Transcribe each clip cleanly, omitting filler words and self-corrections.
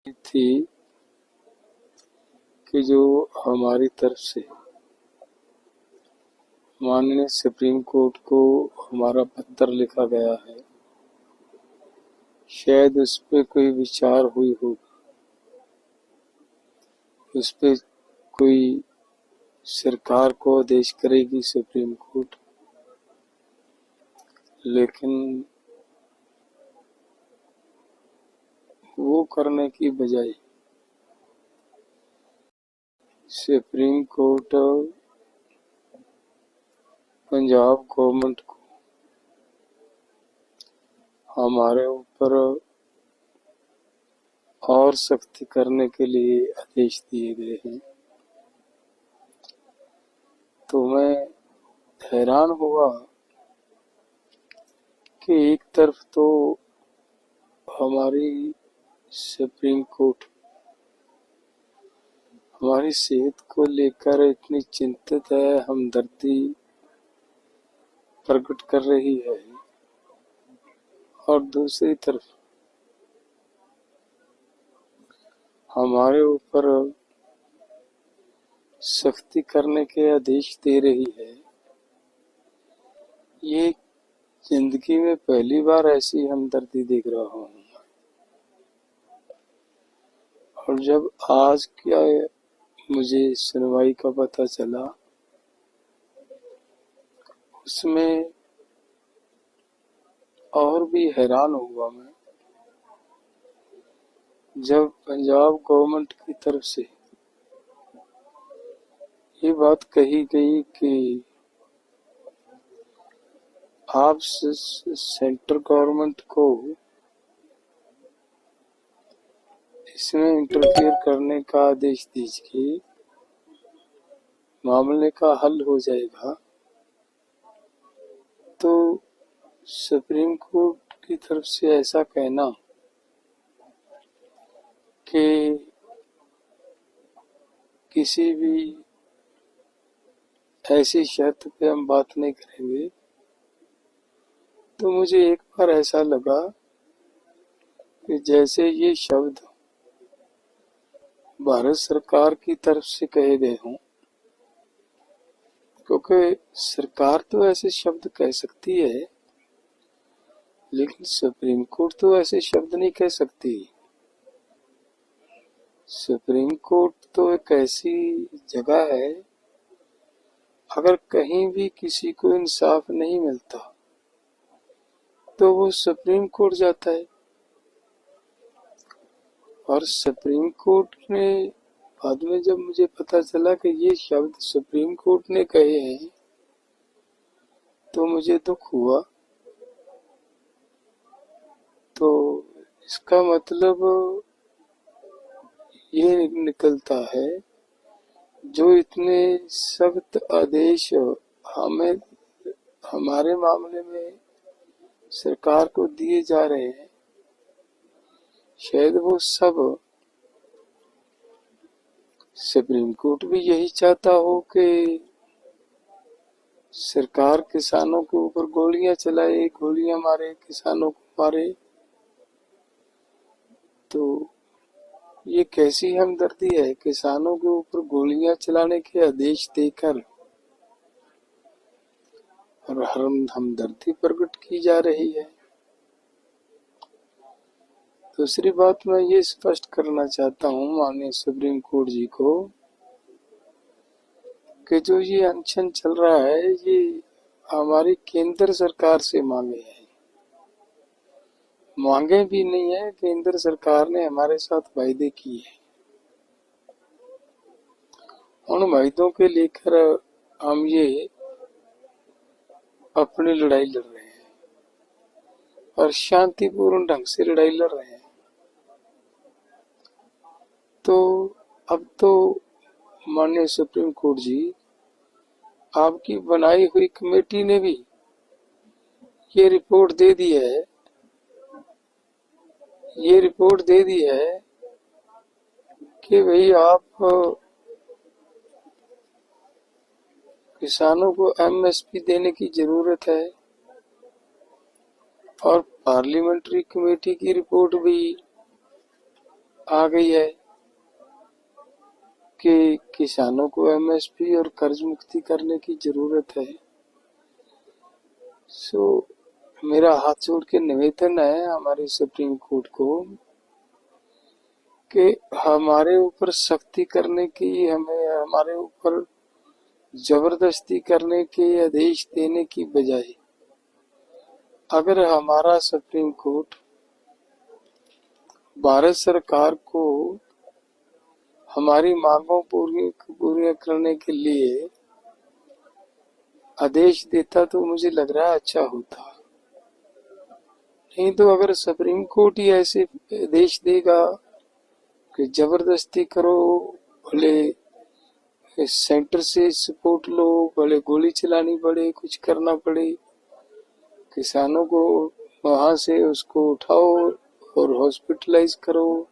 थी कि जो हमारी तरफ से माननीय सुप्रीम कोर्ट को हमारा पत्र लिखा गया है, शायद उस पे कोई विचार हुई होगी, उस पे कोई सरकार को आदेश करेगी सुप्रीम कोर्ट। लेकिन वो करने की बजाय सुप्रीम कोर्ट पंजाब गवर्नमेंट को हमारे ऊपर और सख्ती करने के लिए आदेश दिए गए हैं। तो मैं हैरान हुआ कि एक तरफ तो हमारी सुप्रीम कोर्ट हमारी सेहत को लेकर इतनी चिंतित है, हमदर्दी प्रकट कर रही है, और दूसरी तरफ हमारे ऊपर सख्ती करने के आदेश दे रही है। ये जिंदगी में पहली बार ऐसी हमदर्दी देख रहा हूँ। और जब आज क्या मुझे सुनवाई का पता चला, उसमें और भी हैरान हुआ मैं, जब पंजाब गवर्नमेंट की तरफ से ये बात कही गई कि आप सेंट्रल गवर्नमेंट को इसमें इंटरफेयर करने का आदेश दीजिए, मामले का हल हो जाएगा। तो सुप्रीम कोर्ट की तरफ से ऐसा कहना कि किसी भी ऐसी शर्त पे हम बात नहीं करेंगे, तो मुझे एक बार ऐसा लगा कि जैसे ये शब्द भारत सरकार की तरफ से कहे गए हों, क्योंकि सरकार तो ऐसे शब्द कह सकती है, लेकिन सुप्रीम कोर्ट तो ऐसे शब्द नहीं कह सकती। सुप्रीम कोर्ट तो एक ऐसी जगह है, अगर कहीं भी किसी को इंसाफ नहीं मिलता तो वो सुप्रीम कोर्ट जाता है। और सुप्रीम कोर्ट ने बाद में जब मुझे पता चला कि ये शब्द सुप्रीम कोर्ट ने कहे हैं, तो मुझे दुख हुआ। तो इसका मतलब ये निकलता है, जो इतने सख्त आदेश हमें हमारे मामले में सरकार को दिए जा रहे हैं, शायद वो सब सुप्रीम कोर्ट भी यही चाहता हो कि सरकार किसानों के ऊपर गोलियां चलाए, गोलियां मारे, किसानों को मारे। तो ये कैसी हमदर्दी है, किसानों के ऊपर गोलियां चलाने के आदेश देकर और हमदर्दी प्रकट की जा रही है। दूसरी बात मैं ये स्पष्ट करना चाहता हूँ माननीय सुप्रीम कोर्ट जी को, कि जो ये अनशन चल रहा है, ये हमारी केंद्र सरकार से मांगे हैं। मांगे भी नहीं है, केंद्र सरकार ने हमारे साथ वायदे किए हैं। उन वायदों के लेकर हम ये अपनी लड़ाई लड़ रहे हैं, और शांतिपूर्ण ढंग से लड़ाई लड़ रहे हैं। तो अब तो माननीय सुप्रीम कोर्ट जी, आपकी बनाई हुई कमेटी ने भी ये रिपोर्ट दे दी है, कि भाई आप किसानों को एमएसपी देने की जरूरत है। और पार्लियामेंट्री कमेटी की रिपोर्ट भी आ गई है कि किसानों को एमएसपी और कर्ज मुक्ति करने की जरूरत है। सो मेरा हाथ जोड़ के निवेदन है हमारी सुप्रीम कोर्ट को कि हमारे ऊपर सख्ती करने की, हमें हमारे ऊपर जबरदस्ती करने के आदेश देने की बजाय अगर हमारा सुप्रीम कोर्ट भारत सरकार को हमारी मांगों पूरी करने के लिए आदेश देता तो मुझे लग रहा है अच्छा होता। नहीं तो अगर सुप्रीम कोर्ट ही ऐसे आदेश देगा कि जबरदस्ती करो, भले सेंटर से सपोर्ट लो, भले गोली चलानी पड़े, कुछ करना पड़े, किसानों को वहां से उसको उठाओ और हॉस्पिटलाइज करो,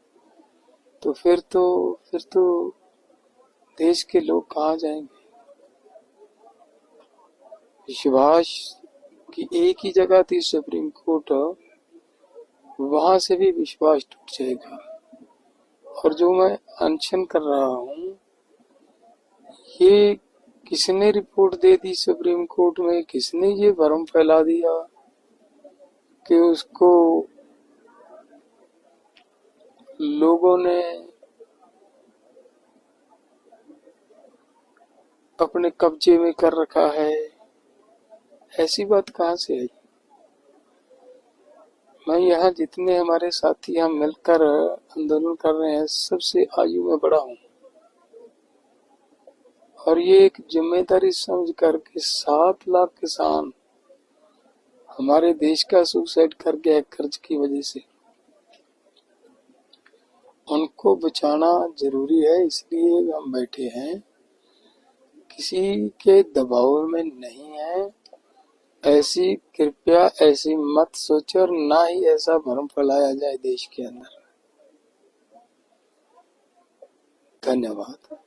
तो फिर तो देश के लोग कहाँ जाएंगे? विश्वास की एक ही जगह थी सुप्रीम कोर्ट, वहां से भी विश्वास टूट जाएगा। और जो मैं अनशन कर रहा हूँ, ये किसने रिपोर्ट दे दी सुप्रीम कोर्ट में, किसने ये भ्रम फैला दिया कि उसको लोगों ने अपने कब्जे में कर रखा है? ऐसी बात कहाँ से आई? मैं यहाँ जितने हमारे साथी हम मिलकर आंदोलन कर रहे हैं, सबसे आयु में बड़ा हूँ और ये एक जिम्मेदारी समझ कर के 7 लाख किसान हमारे देश का सुसाइड कर गया कर्ज की वजह से, उनको बचाना जरूरी है, इसलिए हम बैठे हैं, किसी के दबाव में नहीं है। ऐसी कृपया ऐसी मत सोचो और ना ही ऐसा भ्रम फैलाया जाए देश के अंदर। धन्यवाद।